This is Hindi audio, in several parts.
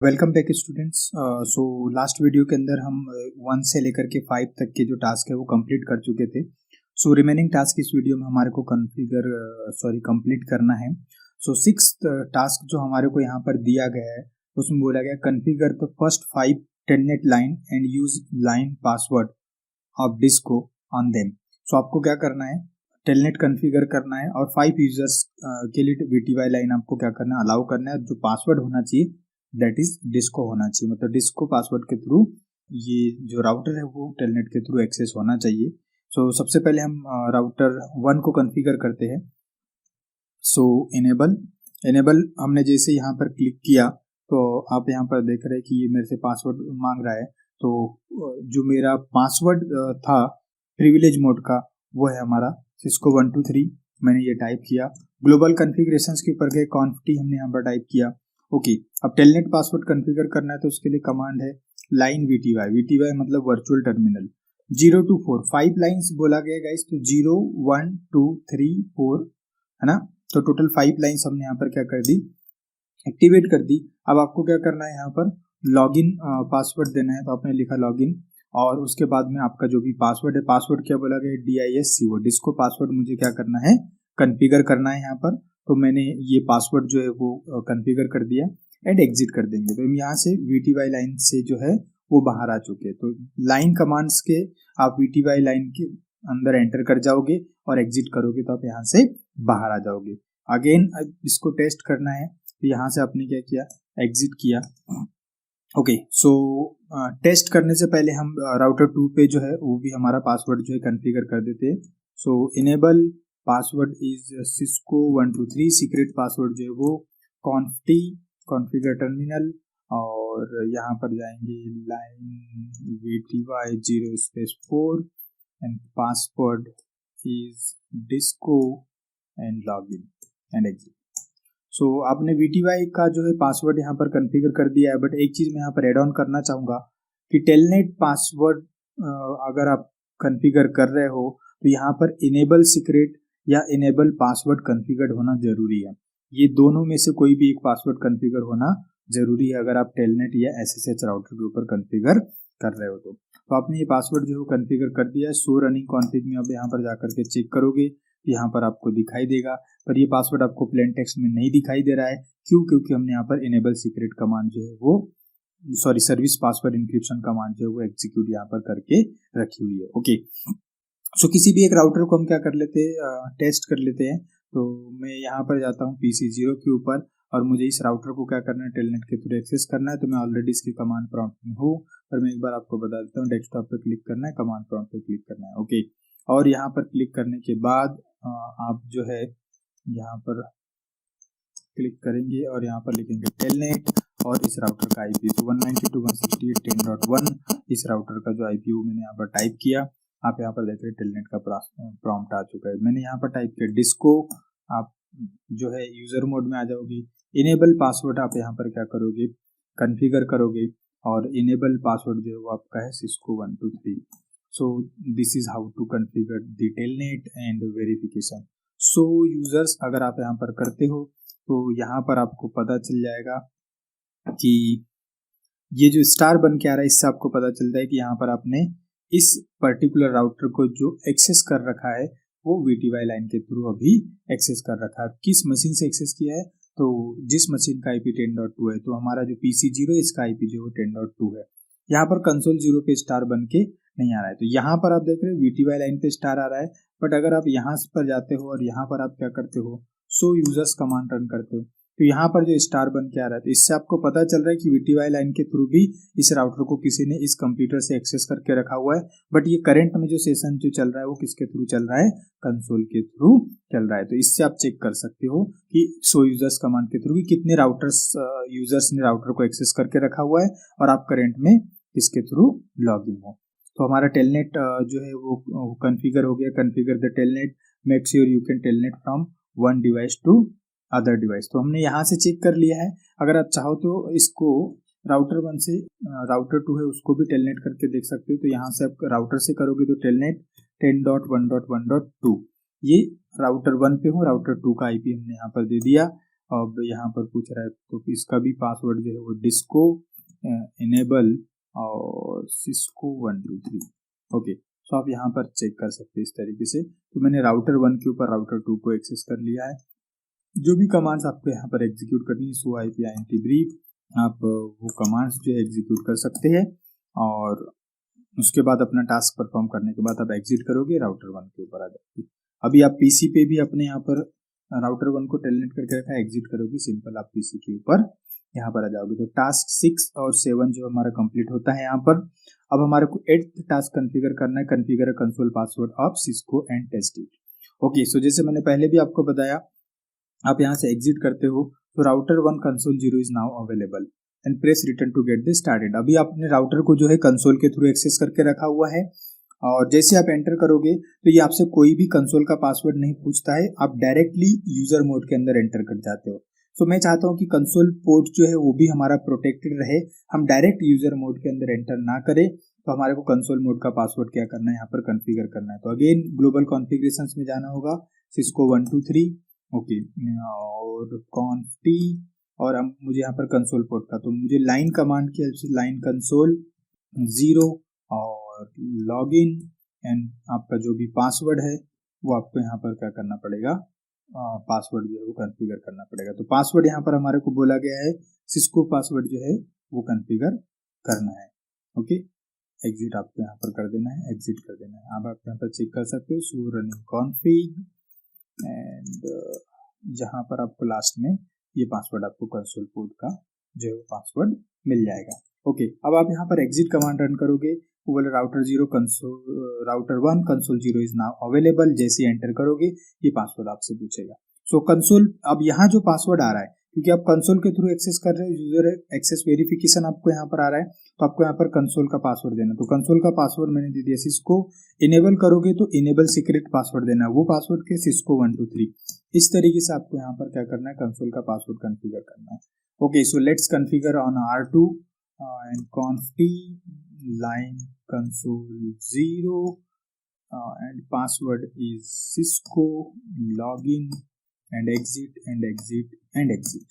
Welcome back students. So last video के अंदर हम 1 से लेकर के 5 तक के जो टास्क है वो कंप्लीट कर चुके थे। सो रिमेनिंग टास्क इस वीडियो में हमारे को कंप्लीट करना है। सो 6th टास्क जो हमारे को यहाँ पर दिया गया है उसमें बोला गया configure the first 5 telnet line and use line password of Cisco on them. So आपको क्या करना है, टेलनेट कॉन्फ़िगर करना है और 5 यूजर्स के लिए VTY लाइन आपको क्या करना है, अलाउ करना है। जो पासवर्ड होना चाहिए दैट इज डिस्को होना चाहिए, मतलब डिस्को पासवर्ड के थ्रू ये जो राउटर है वो टेलनेट के थ्रू एक्सेस होना चाहिए। सो सबसे पहले हम राउटर 1 को कॉन्फ़िगर करते हैं। सो इनेबल हमने जैसे यहाँ पर क्लिक किया तो आप यहाँ पर देख रहे हैं कि ये मेरे से पासवर्ड मांग रहा है। तो जो मेरा पासवर्ड था प्रिविलेज मोड का वो है हमारा सिस्को 123। मैंने ये टाइप किया। ग्लोबल कॉन्फ़िगरेशंस के ऊपर गए, कॉन्फटी हमने यहाँ पर टाइप किया। ओके, अब टेलनेट पासवर्ड कॉन्फ़िगर करना है तो उसके लिए कमांड है लाइन VTY मतलब वर्चुअल टर्मिनल 0 to 4 5 लाइंस बोला गया गाइस। तो 0 1 2 3 4 है ना। तो टोटल 5 लाइंस हमने यहाँ पर क्या कर दी, एक्टिवेट कर दी। अब आपको क्या करना है, यहाँ पर लॉगिन पासवर्ड देना है। तो आपने लिखा लॉगिन और उसके बाद में आपका जो भी पासवर्ड है, पासवर्ड क्या बोला गया DISCO, डिस्को पासवर्ड मुझे क्या करना है, कॉन्फ़िगर करना है यहाँ पर। तो मैंने ये पासवर्ड जो है वो कॉन्फ़िगर कर दिया एंड एग्जिट कर देंगे। तो हम यहाँ से VTY लाइन से जो है वो बाहर आ चुके हैं। तो लाइन कमांड्स के आप VTY लाइन के अंदर एंटर कर जाओगे और एग्जिट करोगे तो आप यहाँ से बाहर आ जाओगे। अगेन इसको टेस्ट करना है तो यहाँ से आपने क्या किया, एग्जिट किया। ओके, सो टेस्ट करने से पहले हम राउटर 2 पे जो है वो भी हमारा पासवर्ड जो है कॉन्फ़िगर कर देते हैं। So enable password is Cisco 123, secret password जो है वो कॉन्फटी कॉन्फ़िगर टर्मिनल, और यहाँ पर जाएंगे line VTY 0 / 4 and password is Cisco and login and exit. So आपने VTY का जो है पासवर्ड यहाँ पर कॉन्फ़िगर कर दिया है। बट एक चीज़ मैं यहाँ पर एड ऑन करना चाहूँगा कि टेलनेट पासवर्ड अगर आप कॉन्फ़िगर कर रहे हो तो यहाँ पर इनेबल सीक्रेट या इनेबल पासवर्ड कॉन्फ़िगर होना जरूरी है। ये दोनों में से कोई भी एक पासवर्ड कॉन्फ़िगर होना जरूरी है अगर आप टेलनेट या SSH राउटर के ऊपर कॉन्फ़िगर कर रहे हो। तो आपने ये पासवर्ड जो है कॉन्फ़िगर कर दिया है। शो रनिंग कॉन्फ़िग में अब यहाँ पर जाकर के चेक करोगे, यहाँ पर आपको दिखाई देगा, पर ये पासवर्ड आपको प्लेन टेक्स्ट में नहीं दिखाई दे रहा है। क्यों? क्योंकि हमने यहाँ पर इनेबल सीक्रेट कमांड जो है वो सर्विस पासवर्ड इंक्रिप्शन कमांड जो है वो एग्जीक्यूट यहाँ पर करके रखी हुई है। ओके, सो किसी भी एक राउटर को हम क्या कर लेते हैं, टेस्ट कर लेते हैं। तो मैं यहाँ पर जाता हूँ PC0 के ऊपर और मुझे इस राउटर को क्या करना है, टेलनेट के थ्रू एक्सेस करना है। तो मैं ऑलरेडी इसकी कमांड प्रॉम्प्ट में हूँ, पर मैं एक बार आपको बता देता हूँ। डेस्कटॉप पे क्लिक करना है, कमांड प्रॉम्प्ट पे क्लिक करना है। ओके, और यहाँ पर क्लिक करने के बाद आप जो है यहाँ पर क्लिक करेंगे और यहाँ पर लिखेंगे टेलनेट और इस राउटर का IP तो 192.168.10.1 इस राउटर का जो IP मैंने यहाँ पर टाइप किया। आप यहाँ पर देख रहे हैं टेलनेट का प्रॉम्प्ट आ चुका है। मैंने यहाँ पर टाइप किया डिस्को। आप जो है यूजर मोड में आ जाओगे। इनेबल पासवर्ड आप यहाँ पर क्या करोगे, कॉन्फ़िगर करोगे और इनेबल पासवर्ड जो है वो आपका है Cisco 123। So this is how to configure the telnet and verification. So users अगर आप यहाँ पर करते हो तो यहाँ पर आपको पता चल जाएगा कि ये जो स्टार बन के आ रहा है इससे आपको पता चलता है कि यहाँ पर आपने इस पर्टिकुलर राउटर को जो एक्सेस कर रखा है वो VTY लाइन के थ्रू अभी एक्सेस कर रखा है। किस मशीन से एक्सेस किया है, तो जिस मशीन का IP 10.2 है, तो हमारा जो PC0 इसका IP जो है 10.2 है। यहाँ पर कंसोल 0 पे स्टार बन के नहीं आ रहा है। तो यहाँ पर आप देख रहे हो VTY लाइन पे स्टार आ रहा है। बट अगर आप यहाँ पर जाते हो और यहाँ पर आप क्या करते हो, सो यूजर्स कमांड रन करते हो, तो यहाँ पर जो स्टार बन के आ रहा है, तो इससे आपको पता चल रहा है कि VTY लाइन के थ्रू भी इस राउटर को किसी ने इस कंप्यूटर से एक्सेस करके रखा हुआ है। बट ये करंट में जो सेशन जो चल रहा है वो किसके थ्रू चल रहा है, कंसोल के थ्रू चल रहा है। तो इससे आप चेक कर सकते हो कि सो यूजर्स कमांड के थ्रू भी कितने राउटर्स यूजर्स ने राउटर को एक्सेस करके रखा हुआ है और आप करंट में किसके थ्रू लॉग इन हो। तो हमारा टेलनेट जो है वो कॉन्फ़िगर हो गया। Configure the telnet, make sure you can telnet from one device to other device. तो हमने यहाँ से चेक कर लिया है। अगर आप चाहो तो इसको राउटर 1 से राउटर 2 है उसको भी टेलनेट करके देख सकते हो। तो यहाँ से आप राउटर से करोगे तो टेलनेट 10.1.1.2 ये राउटर 1 पे हूँ, राउटर 2 का IP हमने यहाँ पर दे दिया अब यहाँ पर पूछ रहा है तो इसका भी पासवर्ड जो है वो डिस्को इनेबल और सिस्को 123। ओके, सो आप यहाँ पर चेक कर सकते हैं इस तरीके से। तो मैंने राउटर 1 के ऊपर राउटर 2 को एक्सेस कर लिया है। जो भी कमांड्स आपको यहाँ पर एग्जीक्यूट करनी है, सो IP INT ब्रीफ, आप वो कमांड्स जो है एग्जीक्यूट कर सकते हैं और उसके बाद अपना टास्क परफॉर्म करने के बाद आप एग्जिट करोगे, राउटर 1 के ऊपर आ जाओगे। अभी आप PC पे भी अपने यहाँ पर राउटर 1 को टेलनेट करके रखा है, एग्जिट करोगे, सिंपल आप PC के ऊपर यहाँ पर आ जाओगे। तो टास्क 6 और 7 जो हमारा कंप्लीट होता है यहाँ पर। अब हमारे को 8th टास्क कॉन्फ़िगर करना है, configure console password of Cisco and test it. Okay, so जैसे मैंने पहले भी आपको बताया, आप यहाँ से एग्जिट करते हो तो router 1 console 0 is now available and press return to get this started. अभी आपने राउटर को जो है कंसोल के थ्रू एक्सेस करके रखा हुआ है और जैसे आप एंटर करोगे तो ये आपसे कोई भी कंसोल का पासवर्ड नहीं पूछता है, आप डायरेक्टली यूजर मोड के अंदर एंटर कर जाते हो। सो मैं चाहता हूँ कि कंसोल पोर्ट जो है वो भी हमारा प्रोटेक्टेड रहे, हम डायरेक्ट यूजर मोड के अंदर एंटर ना करें। तो हमारे को कंसोल मोड का पासवर्ड क्या करना है, यहाँ पर कॉन्फ़िगर करना है। तो अगेन ग्लोबल कॉन्फ़िगरेशंस में जाना होगा, सिस्को 123, ओके, और conf और अब मुझे यहाँ पर कंसोल पोर्ट का, तो मुझे लाइन कमांड की हेल्प से लाइन कंसोल 0 और लॉगिन एंड आपका जो भी पासवर्ड है वो आपको यहाँ पर क्या करना पड़ेगा, पासवर्ड जो है वो कॉन्फ़िगर करना पड़ेगा। तो पासवर्ड यहाँ पर हमारे को बोला गया है, सिस्को पासवर्ड जो है वो कॉन्फ़िगर करना है। ओके, एग्जिट आपको यहाँ पर कर देना है, एग्जिट कर देना है। अब आप यहाँ पर चेक कर सकते हो, सो रनिंग कॉन्फ़िग एंड जहाँ पर आपको लास्ट में ये पासवर्ड आपको कंसोल पोर्ट का जो है पासवर्ड मिल जाएगा। ओके, अब आप यहाँ पर एग्जिट कमांड रन करोगे, वो बोले router 0 console router 1 console 0 is now available. जैसे एंटर करोगे ये पासवर्ड आपसे पूछेगा। सो कंसोल, अब यहाँ जो पासवर्ड आ रहा है क्योंकि आप कंसोल के थ्रू एक्सेस कर रहे हो, यूजर एक्सेस वेरिफिकेशन आपको यहाँ पर आ रहा है, तो आपको यहाँ पर कंसोल का पासवर्ड देना। तो कंसोल का पासवर्ड मैंने दे दिया सिस्को। इनेबल करोगे तो इनेबल सीक्रेट पासवर्ड देना है, वो पासवर्ड के सिस्को 123। इस तरीके से आपको यहाँ पर क्या करना है, कंसोल का पासवर्ड कॉन्फ़िगर करना है। Okay, so let's configure on R2 and conf line console 0 and password is Cisco login and exit and exit and exit।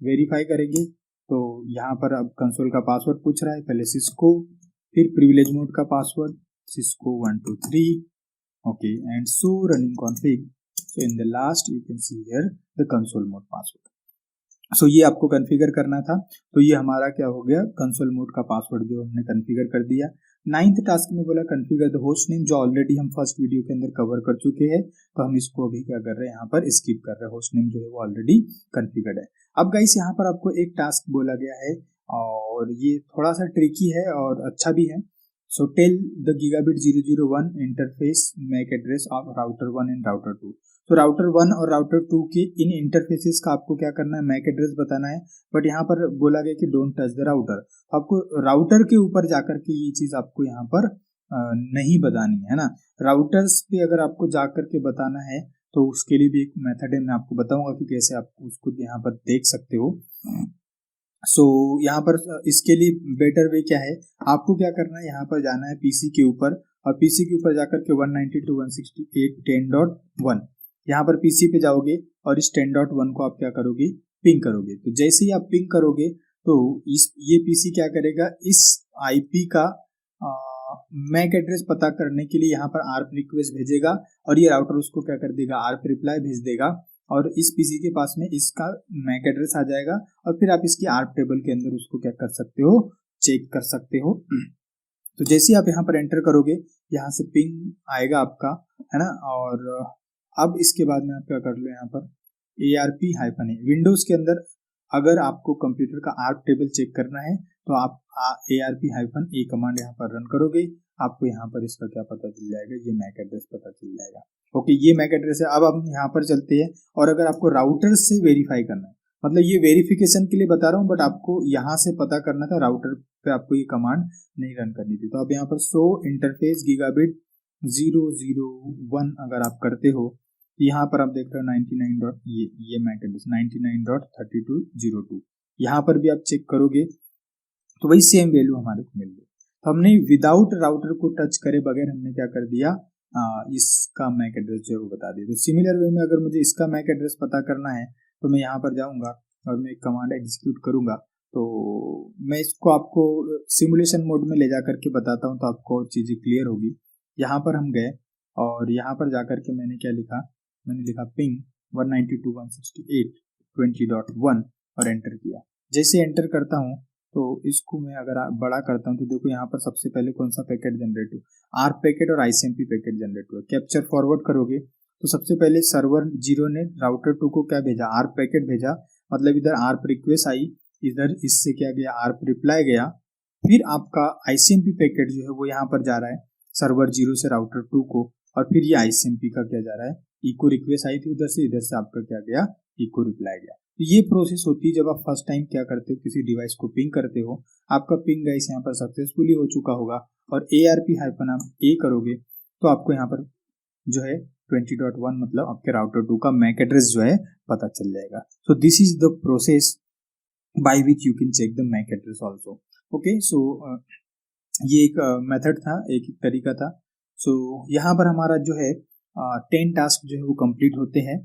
Verify करेंगे तो यहाँ पर अब कंसोल का पासवर्ड पूछ रहा है, पहले सिस्को, फिर प्रिविलेज मोड का password Cisco 123, okay, and so running config. So in the last you can see here the console mode password. So ये आपको कॉन्फ़िगर करना था। तो ये हमारा क्या हो गया, कंसोल मोड का पासवर्ड जो हमने कॉन्फ़िगर कर दिया। 9th टास्क में बोला कॉन्फ़िगर द होस्ट नेम, जो ऑलरेडी हम फर्स्ट वीडियो के अंदर कवर कर चुके हैं, तो हम इसको अभी क्या कर रहे हैं, यहाँ पर स्किप कर रहे हैं। होस्ट नेम जो है वो ऑलरेडी कॉन्फ़िगर्ड है। अब गाइस यहाँ पर आपको एक टास्क बोला गया है और ये थोड़ा सा ट्रिकी है और अच्छा भी है। So tell the gigabit 001 interface MAC address of router 1 and router 2। तो राउटर 1 और राउटर 2 के इन इंटरफेसेस का आपको क्या करना है, मैक एड्रेस बताना है। बट यहाँ पर बोला गया कि डोंट टच द राउटर, आपको राउटर के ऊपर जाकर के ये चीज आपको यहाँ पर नहीं बतानी है ना। राउटर्स पे अगर आपको जाकर के बताना है तो उसके लिए भी एक मेथड है, मैं आपको बताऊंगा कि कैसे आप उसको यहाँ पर देख सकते हो। सो यहाँ पर इसके लिए बेटर वे क्या है, आपको क्या करना है, यहाँ पर जाना है पीसी के ऊपर और पीसी के ऊपर जाकर के 192.168.10.1 यहाँ पर पीसी पे जाओगे और इस 10.1 को आप क्या करोगे, पिंग करोगे। तो जैसे ही आप पिंग करोगे तो ये पीसी क्या करेगा, इस आईपी का मैक एड्रेस पता करने के लिए यहाँ पर आर्प रिक्वेस्ट भेजेगा और ये राउटर उसको क्या कर देगा, आर्प रिप्लाई भेज देगा और इस पीसी के पास में इसका मैक एड्रेस आ जाएगा और फिर आप इसकी आर्प टेबल के अंदर उसको क्या कर सकते हो, चेक कर सकते हो। तो जैसे ही आप यहाँ पर एंटर करोगे यहाँ से पिंग आएगा आपका, है ना। और अब इसके बाद में आप क्या कर लो, यहाँ पर ARP-A विंडोज के अंदर अगर आपको कंप्यूटर का आर्प टेबल चेक करना है तो आप ARP-A कमांड यहाँ पर रन करोगे, आपको यहाँ पर इसका क्या पता चल जाएगा, ये मैक एड्रेस पता चल जाएगा। ओके, ये मैक एड्रेस है। अब हम यहाँ पर चलते हैं और अगर आपको राउटर से वेरीफाई करना है, मतलब ये वेरिफिकेशन के लिए बता रहा हूँ बट आपको यहाँ से पता करना था, राउटर पे आपको ये कमांड नहीं रन करनी थी। तो अब यहाँ पर शो इंटरफेस गीगाबिट 001 अगर आप करते हो, यहाँ पर आप देख रहे हो 99. ये मैक एड्रेस 99.32.02, यहाँ पर भी आप चेक करोगे तो वही सेम वैल्यू हमारे को मिल गई। तो हमने विदाउट राउटर को टच करे बगैर हमने क्या कर दिया, इसका मैक एड्रेस जो है वो बता दिया। तो सिमिलर वे में अगर मुझे इसका मैक एड्रेस पता करना है तो मैं यहाँ पर जाऊँगा और मैं एक कमांड एग्जीक्यूट करूँगा। तो मैं इसको आपको सिमुलेशन मोड में ले जा करके बताता हूँ, तो आपको चीज़ें क्लियर होगी। यहाँ पर हम गए और यहाँ पर जा कर के मैंने क्या लिखा, मैंने लिखा पिंग 192.168.20.1 और एंटर किया। जैसे एंटर करता हूँ तो इसको मैं अगर बड़ा करता हूँ तो देखो यहाँ पर सबसे पहले कौन सा पैकेट जनरेट हुआ, आर्प पैकेट और ICMP पैकेट जनरेट हुआ। कैप्चर फॉरवर्ड करोगे तो सबसे पहले सर्वर 0 ने राउटर 2 को क्या भेजा, आर्प पैकेट भेजा, मतलब इधर आर्प रिक्वेस्ट आई, इधर इससे क्या गया, आर्प रिप्लाई गया, फिर आपका ICMP पैकेट जो है वो यहाँ पर जा रहा है सर्वर 0 से राउटर 2 को, और फिर ये ICMP का क्या जा रहा है, इको रिक्वेस्ट आई थी उधर से, इधर से आपका क्या गया, इको रिप्लाई गया। तो ये प्रोसेस होती है जब आप फर्स्ट टाइम क्या करते हो, किसी डिवाइस को पिंग करते हो। आपका पिंग गाइस यहाँ पर सक्सेसफुली हो चुका होगा और ARP- आप A करोगे तो आपको यहाँ पर जो है 20.1 मतलब आपके राउटर 2 का मैक एड्रेस जो है पता चल जाएगा। So this is the process by which you can check the MAC address also. Okay, so ये एक मेथड था, एक तरीका था। सो यहाँ पर हमारा जो है 10 टास्क जो है वो कंप्लीट होते हैं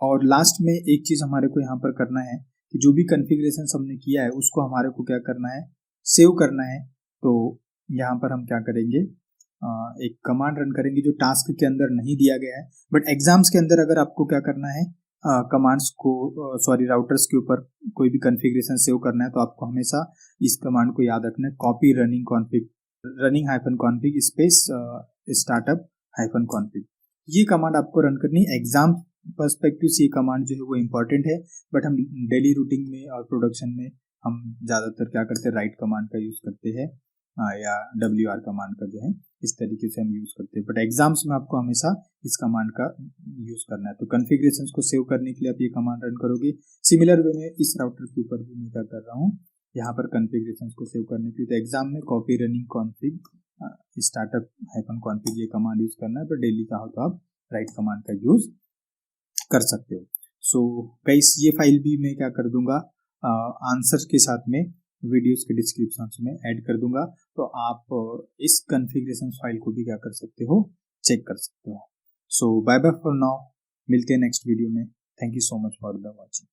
और लास्ट में एक चीज़ हमारे को यहाँ पर करना है कि जो भी कॉन्फ़िगरेशन हमने किया है उसको हमारे को क्या करना है, सेव करना है। तो यहाँ पर हम क्या करेंगे, एक कमांड रन करेंगे जो टास्क के अंदर नहीं दिया गया है, बट एग्जाम्स के अंदर अगर आपको क्या करना है, कमांड्स को राउटर्स के ऊपर कोई भी कॉन्फ़िगरेशन सेव करना है तो आपको हमेशा इस कमांड को याद रखना है, copy running hyphen config space startup hyphen config. ये कमांड आपको रन करनी है। एग्जाम पर्सपेक्टिव से ये कमांड जो है वो इम्पॉर्टेंट है, बट हम डेली रूटीन में और प्रोडक्शन में हम ज़्यादातर क्या करते हैं, राइट कमांड का यूज़ करते हैं या WR कमांड का जो है इस तरीके से हम यूज़ करते हैं, बट एग्जाम्स में आपको हमेशा इस कमांड का यूज़ करना है। तो कॉन्फ़िगरेशंस को सेव करने के लिए आप ये कमांड रन करोगे। सिमिलर वे में इस राउटर के ऊपर भी मैं क्या कर रहा हूँ, यहाँ पर कॉन्फ़िगरेशंस को सेव करने के लिए तो एग्जाम में copy running config startup hyphen config ये कमांड यूज़ करना है, पर डेली चाहो तो आप राइट कमांड का यूज़ कर सकते हो। सो गाइस ये फाइल भी मैं क्या कर दूंगा, आंसर के साथ में वीडियोस के डिस्क्रिप्शन में ऐड कर दूंगा, तो आप इस कॉन्फ़िगरेशन फाइल को भी क्या कर सकते हो, चेक कर सकते हो। सो बाय बाय फॉर नाउ, मिलते हैं नेक्स्ट वीडियो में। Thank you so much for the watching.